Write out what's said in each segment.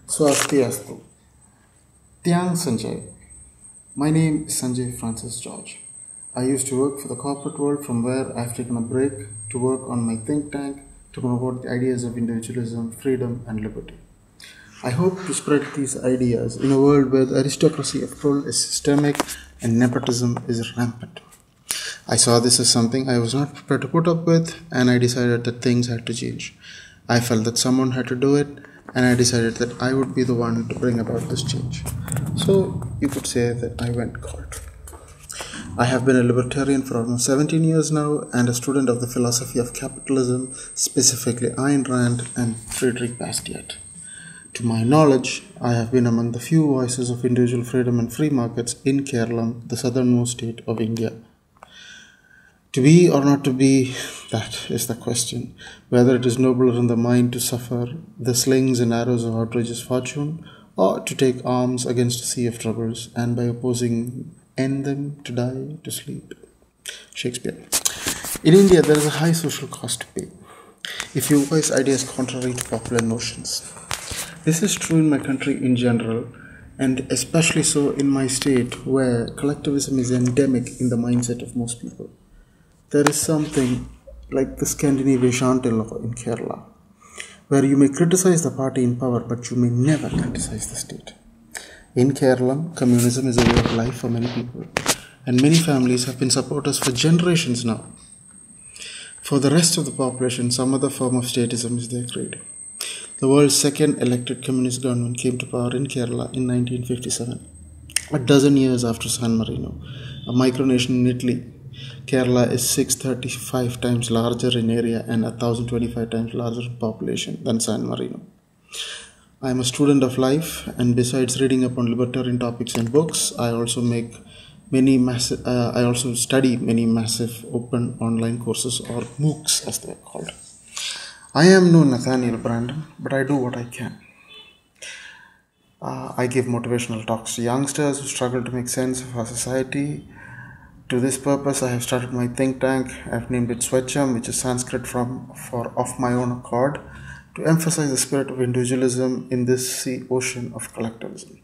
Swastiastu. Tiang Sanjay. My name is Sanjay Francis George. I used to work for the corporate world, from where I've taken a break to work on my think tank to promote the ideas of individualism, freedom, and liberty. I hope to spread these ideas in a world where the aristocracy of pull is systemic and nepotism is rampant. I saw this as something I was not prepared to put up with, and I decided that things had to change. I felt that someone had to do it, and I decided that I would be the one to bring about this change. So you could say that I went Galt. I have been a libertarian for almost 17 years now, and a student of the philosophy of capitalism, specifically Ayn Rand and Frederic Bastiat. To my knowledge, I have been among the few voices of individual freedom and free markets in Keralam, the southernmost state of India. To be or not to be, that is the question. Whether it is nobler in the mind to suffer the slings and arrows of outrageous fortune, or to take arms against a sea of troubles, and by opposing end them to die, to sleep. Shakespeare. In India, there is a high social cost to pay if you voice ideas contrary to popular notions. This is true in my country in general, and especially so in my state, where collectivism is endemic in the mindset of most people. There is something like the Scandinavian shanty law in Kerala, where you may criticize the party in power, but you may never criticize the state. In Keralam, communism is a way of life for many people, and many families have been supporters for generations now. For the rest of the population, some other form of statism is their creed. The world's second elected communist government came to power in Kerala in 1957, a dozen years after San Marino, a micronation in Italy. Kerala is 635 times larger in area and 1,025 times larger in population than San Marino. I am a student of life, and besides reading up on libertarian topics and books, I also study many massive open online courses, or MOOCs as they are called. I am no Nathaniel Brandon, but I do what I can. I give motivational talks to youngsters who struggle to make sense of our society. To this purpose, I have started my think tank. I have named it Swecham, which is Sanskrit for of my own accord, to emphasize the spirit of individualism in this sea ocean of collectivism.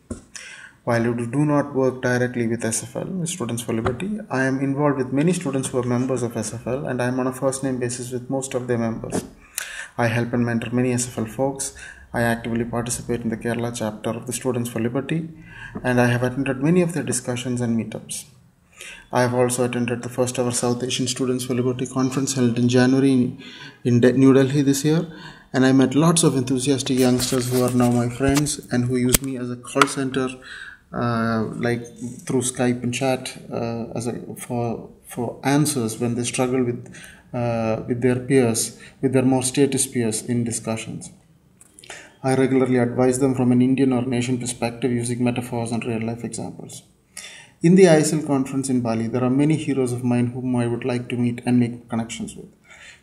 While you do not work directly with SFL, Students for Liberty, I am involved with many students who are members of SFL, and I am on a first-name basis with most of their members. I help and mentor many SFL folks. I actively participate in the Kerala chapter of the Students for Liberty, and I have attended many of their discussions and meetups. I have also attended the first ever South Asian Students for Liberty conference held in January in New Delhi this year, and I met lots of enthusiastic youngsters who are now my friends and who use me as a call center, like through Skype and chat, for answers when they struggle with their peers, with their more status peers in discussions. I regularly advise them from an Indian or nation perspective using metaphors and real life examples. In the ISL conference in Bali, there are many heroes of mine whom I would like to meet and make connections with.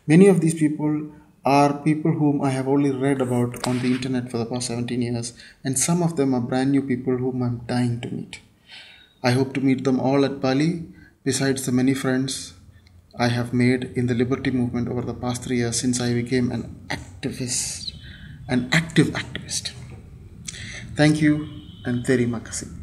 Many of these people are people whom I have only read about on the internet for the past 17 years, and some of them are brand new people whom I'm dying to meet. I hope to meet them all at Bali, besides the many friends I have made in the liberty movement over the past 3 years since I became an active activist. Thank you, and terima kasih.